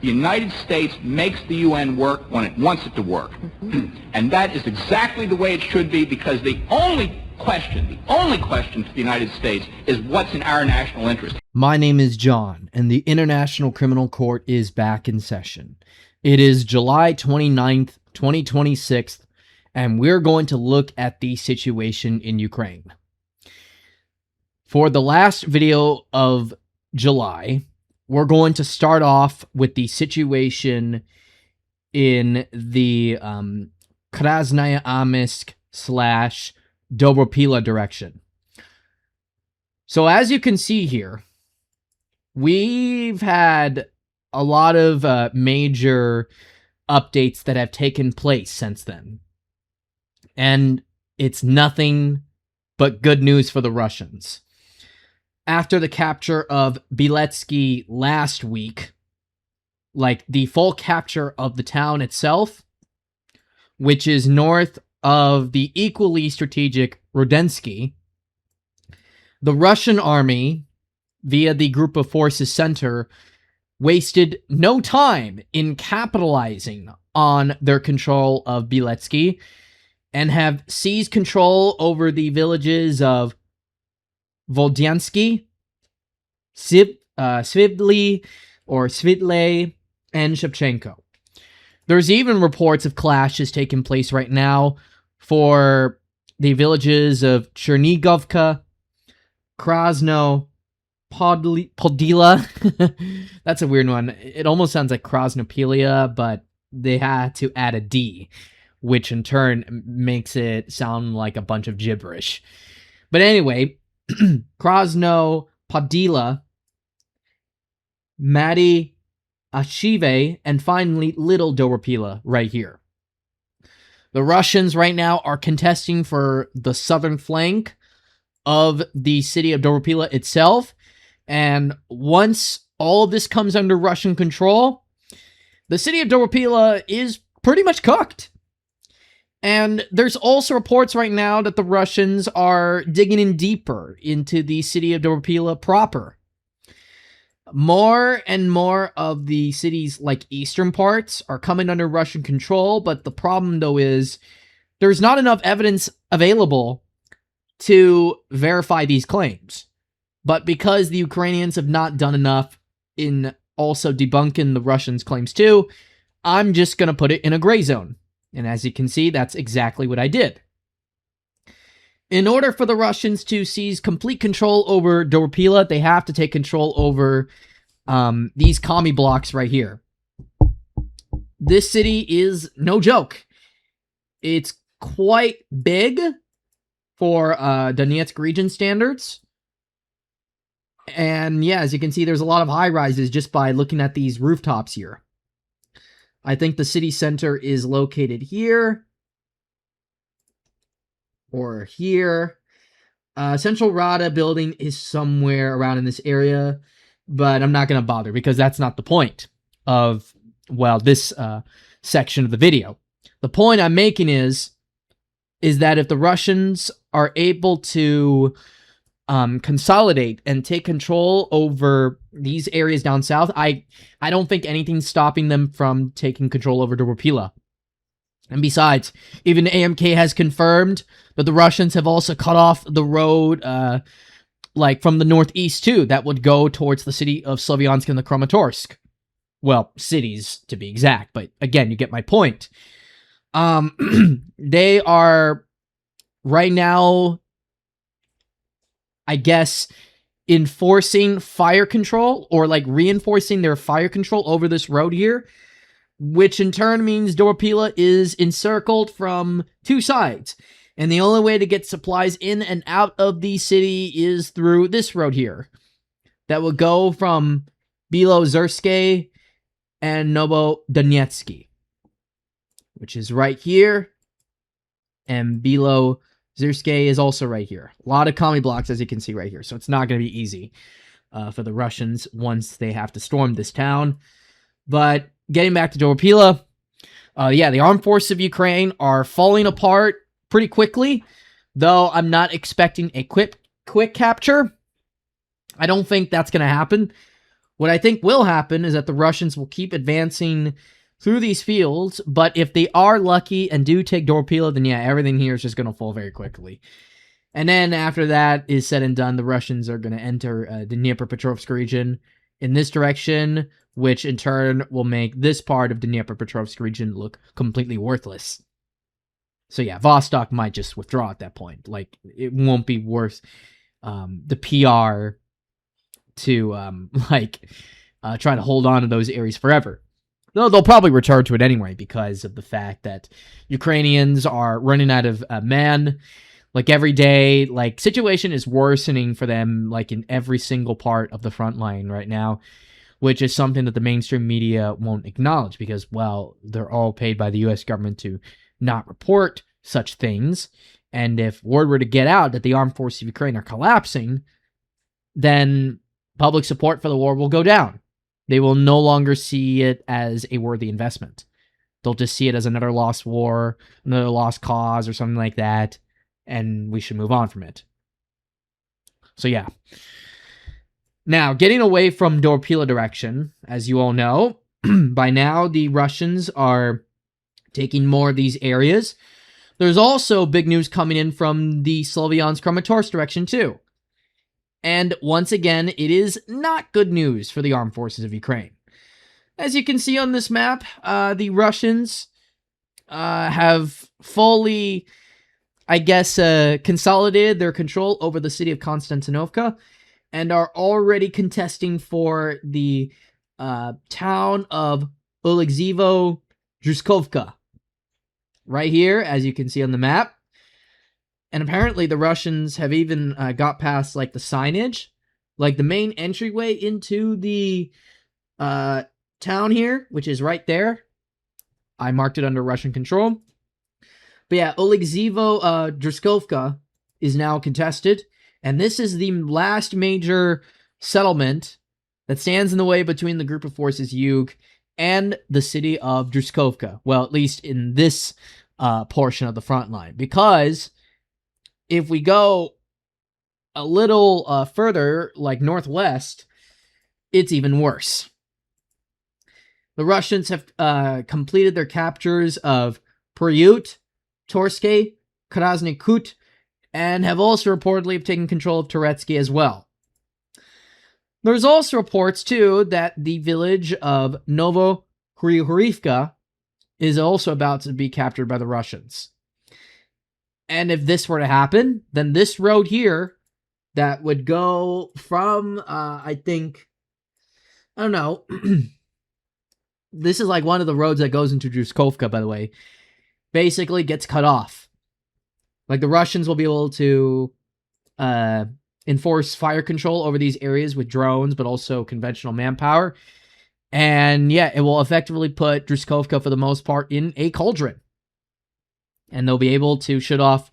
The United States makes the UN work when it wants it to work. And that is exactly the way it should be, because the only question to the United States is what's in our national interest. My name is John, and the International Criminal Court is back in session. It is July 29th, 2026, and we're going to look at the situation in Ukraine. For the last video of July, we're going to start off with the situation in the Krasnaya Amisk / Dobropilla direction. So as you can see here, we've had a lot of major updates that have taken place since then. And it's nothing but good news for the Russians. After the capture of Bieletsky last week, like the full capture of the town itself, which is north of the equally strategic Rodensky, the Russian army, via the Group of Forces Center, wasted no time in capitalizing on their control of Bieletsky and have seized control over the villages of Volodyansky, Svidly, and Shevchenko. There's even reports of clashes taking place right now for the villages of Chernigovka, Krasno, Podila. That's a weird one. It almost sounds like Krasnopilya, but they had to add a D, which in turn makes it sound like a bunch of gibberish. But anyway, Krasno, Podila, Mady, Ashive, and finally Little Dobropilla right here. The Russians right now are contesting for the southern flank of the city of Dobropilla itself, and once all of this comes under Russian control, the city of Dorila is pretty much cooked. And there's also reports right now that the Russians are digging in deeper into the city of Dorila proper. More and more of the city's eastern parts are coming under Russian control, but the problem though is there's not enough evidence available to verify these claims. But because the Ukrainians have not done enough in also debunking the Russians' claims too, I'm just going to put it in a gray zone. And as you can see, that's exactly what I did. In order for the Russians to seize complete control over Dorila, they have to take control over these commie blocks right here. This city is no joke. It's quite big for Donetsk region standards. And yeah, as you can see, there's a lot of high-rises just by looking at these rooftops here. I think the city center is located here. Or here. Central Rada building is somewhere around in this area. But I'm not going to bother because that's not the point of, well, this section of the video. The point I'm making is that if the Russians are able to consolidate and take control over these areas down south, I don't think anything's stopping them from taking control over Dobropilla. And besides, even AMK has confirmed that the Russians have also cut off the road, from the northeast too, that would go towards the city of Slovian-Chromator. Well, cities to be exact, but again, you get my point. They are right now, I guess, enforcing fire control or reinforcing their fire control over this road here, which in turn means Dobropilla is encircled from two sides. And the only way to get supplies in and out of the city is through this road here that will go from Belozerske and Novodonetsky, which is right here, and Belozerske is also right here. A lot of commie blocks, as you can see right here, so it's not going to be easy for the Russians once they have to storm this town. But getting back to Dobropilla, yeah, the armed forces of Ukraine are falling apart pretty quickly, though I'm not expecting a quick capture. I don't think that's going to happen. What I think will happen is that the Russians will keep advancing through these fields, but if they are lucky and do take Dorpila, then yeah, everything here is just going to fall very quickly. And then after that is said and done, the Russians are going to enter the Dnipropetrovsk region in this direction, which in turn will make this part of the Dnipropetrovsk region look completely worthless. So yeah, Vostok might just withdraw at that point. Like, it won't be worth the PR to try to hold on to those areas forever. Though they'll probably return to it anyway because of the fact that Ukrainians are running out of man. Like, every day, like, situation is worsening for them, like, in every single part of the front line right now, which is something that the mainstream media won't acknowledge because, well, they're all paid by the U.S. government to not report such things. And if word were to get out that the armed forces of Ukraine are collapsing, then public support for the war will go down. They will no longer see it as a worthy investment. They'll just see it as another lost war, another lost cause, or something like that, and we should move on from it. So yeah. Now, getting away from Dorpila direction, as you all know, by now the Russians are taking more of these areas. There's also big news coming in from the Slovian-Chromator direction too. And once again, it is not good news for the armed forces of Ukraine. As you can see on this map, the Russians have fully, I guess, consolidated their control over the city of Konstantinovka and are already contesting for the town of Oleksivo-Druskovka. Right here, as you can see on the map. And apparently the Russians have even got past, like, the signage. Like, the main entryway into the town here, which is right there. I marked it under Russian control. But yeah, Oleksivo-Druskovka is now contested. And this is the last major settlement that stands in the way between the group of forces Yug and the city of Druskovka. Well, at least in this portion of the front line. Because if we go a little further, like northwest, it's even worse. The Russians have completed their captures of Pryut, Torske, Krasny Kut, and have also reportedly taken control of Turetsky as well. There's also reports, too, that the village of Novo-Hryhorivka is also about to be captured by the Russians. And if this were to happen, then this road here that would go from, I don't know, this is like one of the roads that goes into Druskovka, by the way, basically gets cut off. Like, the Russians will be able to enforce fire control over these areas with drones, but also conventional manpower. And yeah, it will effectively put Druskovka, for the most part, in a cauldron. And they'll be able to shoot off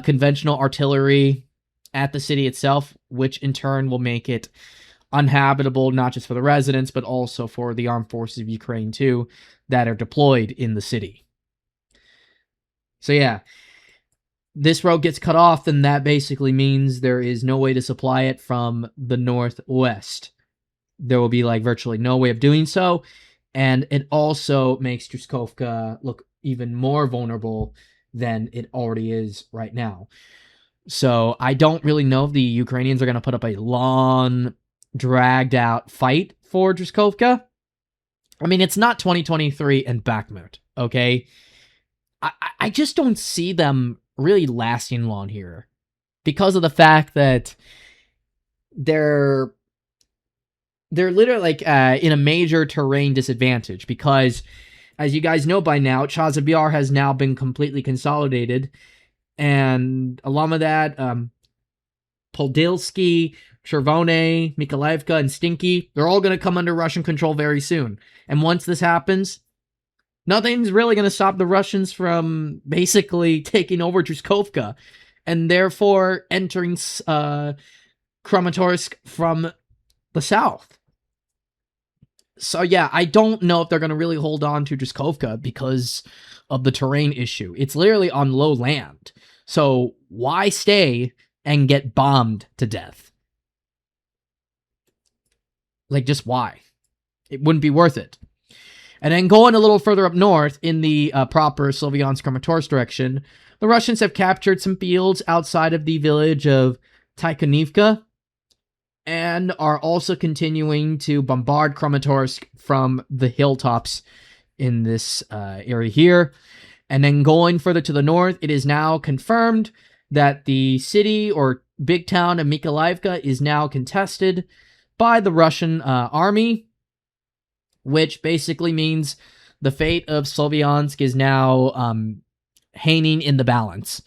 conventional artillery at the city itself, which in turn will make it uninhabitable, not just for the residents, but also for the armed forces of Ukraine, too, that are deployed in the city. So yeah, this road gets cut off, and that basically means there is no way to supply it from the northwest. There will be, like, virtually no way of doing so, and it also makes Druskovka look even more vulnerable than it already is right now. So I don't really know if the Ukrainians are going to put up a long, dragged-out fight for Druskovka. I mean, it's not 2023 and Bakhmut, okay? I just don't see them really lasting long here because of the fact that they're literally, like, in a major terrain disadvantage because, as you guys know by now, Chasiv has now been completely consolidated, and along with that, Podilsky, Chervone, Mykolaievka, and Stinky, they're all going to come under Russian control very soon. And once this happens, nothing's really going to stop the Russians from basically taking over Druskovka and therefore entering Kramatorsk from the south. So yeah, I don't know if they're going to really hold on to Druskovka because of the terrain issue. It's literally on low land. So why stay and get bombed to death? Like, just why? It wouldn't be worth it. And then going a little further up north in the proper Slovian-Chromator direction, the Russians have captured some fields outside of the village of Tikhonivka and are also continuing to bombard Kramatorsk from the hilltops in this area here. And then going further to the north, it is now confirmed that the city or big town of Mykolaiivka is now contested by the Russian army, which basically means the fate of Sloviansk is now hanging in the balance.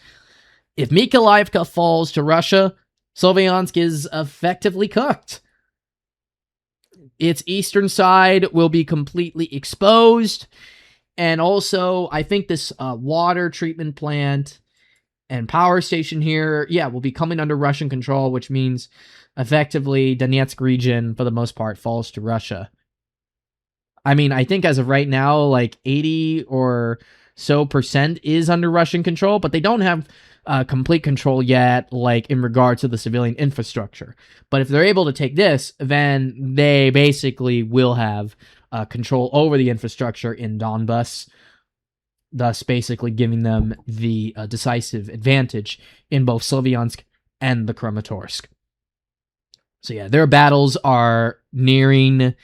If Mykolaiivka falls to Russia, Sloviansk is effectively cooked. Its eastern side will be completely exposed, and also, I think this water treatment plant and power station here, will be coming under Russian control, which means effectively Donetsk region, for the most part, falls to Russia. I mean, I think as of right now, like 80 or so % is under Russian control, but they don't have complete control yet, like in regard to the civilian infrastructure. But if they're able to take this, then they basically will have control over the infrastructure in Donbas, thus basically giving them the decisive advantage in both Sloviansk and the Kramatorsk. So yeah, their battles are nearing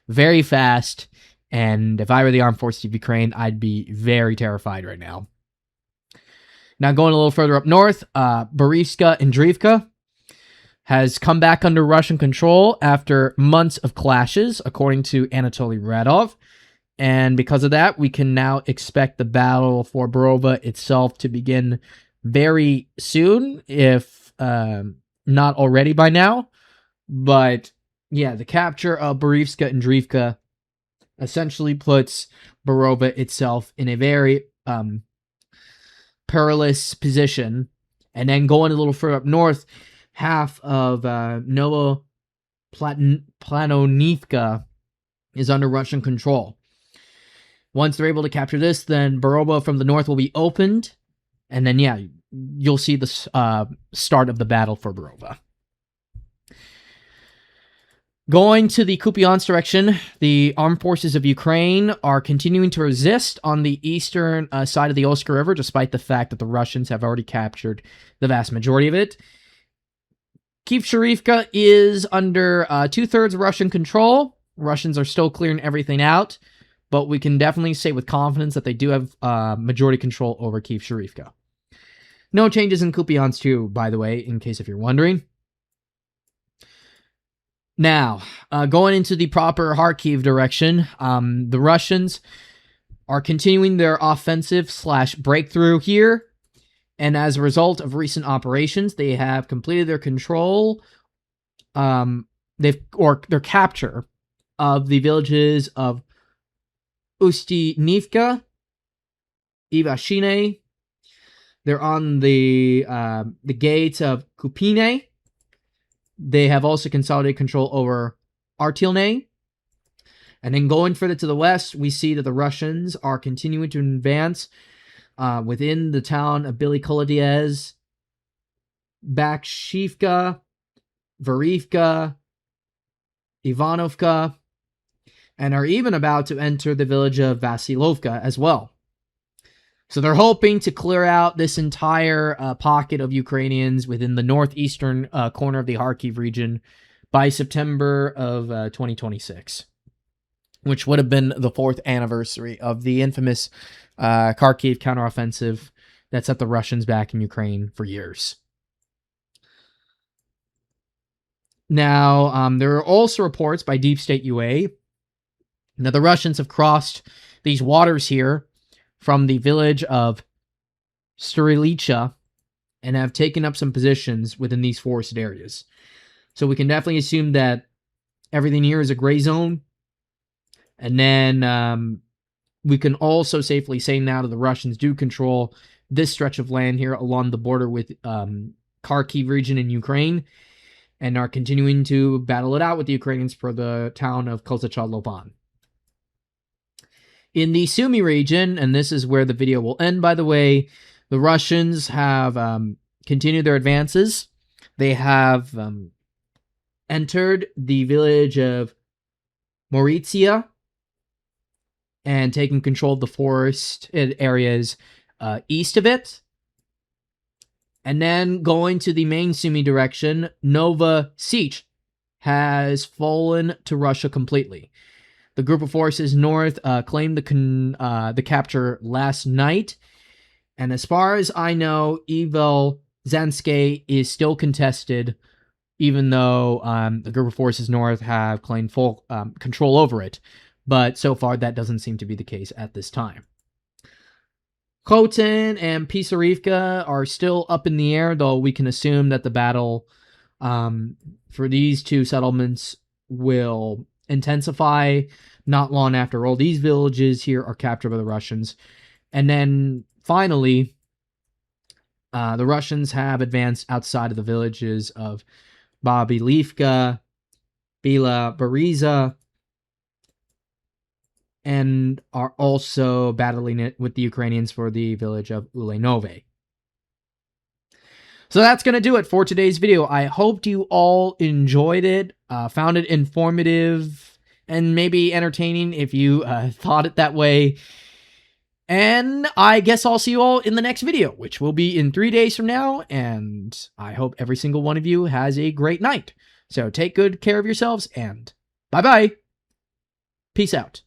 very fast, and if I were the armed forces of Ukraine, I'd be very terrified right now. Now going a little further up north, Boryska and Drivka has come back under Russian control after months of clashes, according to Anatoly Radov. And because of that, we can now expect the battle for Bova itself to begin very soon, if not already by now. But yeah, the capture of Boryska and Drivka essentially puts Bova itself in a very perilous position. And then going a little further up north, half of Novoplatonivka is under Russian control. Once they're able to capture this, then Bova from the north will be opened. And then, you'll see the start of the battle for Bova. Going to the Kupiansk direction, the armed forces of Ukraine are continuing to resist on the eastern side of the Oscar River, despite the fact that the Russians have already captured the vast majority of it. Kyiv-Sharivka is under 2/3 Russian control. Russians are still clearing everything out, but we can definitely say with confidence that they do have majority control over Kyiv-Sharivka. No changes in Kupiansk too, by the way, in case if you're wondering. Now, going into the proper Kharkiv direction, the Russians are continuing their offensive/breakthrough here, and as a result of recent operations, they have completed their control, their capture of the villages of Ustinivka, Ivashine. They're on the gates of Kupine. They have also consolidated control over Artilne. And then going further to the west, we see that the Russians are continuing to advance within the town of DOBROPILLYA'S, Bakshivka, Varivka, Ivanovka, and are even about to enter the village of Vasilovka as well. So they're hoping to clear out this entire pocket of Ukrainians within the northeastern corner of the Kharkiv region by September of 2026, which would have been the 4th anniversary of the infamous Kharkiv counteroffensive that set the Russians back in Ukraine for years. Now, there are also reports by Deep State UA that the Russians have crossed these waters here from the village of Strelicha and have taken up some positions within these forested areas. So we can definitely assume that everything here is a gray zone. And then we can also safely say now that the Russians do control this stretch of land here along the border with Kharkiv region in Ukraine and are continuing to battle it out with the Ukrainians for the town of Kozacha-Lopan. In the Sumi region, and this is where the video will end, by the way, the Russians have continued their advances. They have entered the village of Mauritania and taking control of the forest areas east of it. And then going to the main Sumi direction, Novosibirsk has fallen to Russia completely. The group of forces north claimed the capture last night. And as far as I know, Zanske is still contested, even though the group of forces north have claimed full control over it. But so far, that doesn't seem to be the case at this time. Khotan and Pisarivka are still up in the air, though we can assume that the battle for these two settlements will intensify not long after all these villages here are captured by the Russians. And then finally, the Russians have advanced outside of the villages of Babilivka, Bila Beriza, and are also battling it with the Ukrainians for the village of Ulenove. So that's going to do it for today's video. I hope you all enjoyed it, found it informative, and maybe entertaining if you thought it that way. And I guess I'll see you all in the next video, which will be in 3 days from now. And I hope every single one of you has a great night. So take good care of yourselves and bye-bye. Peace out.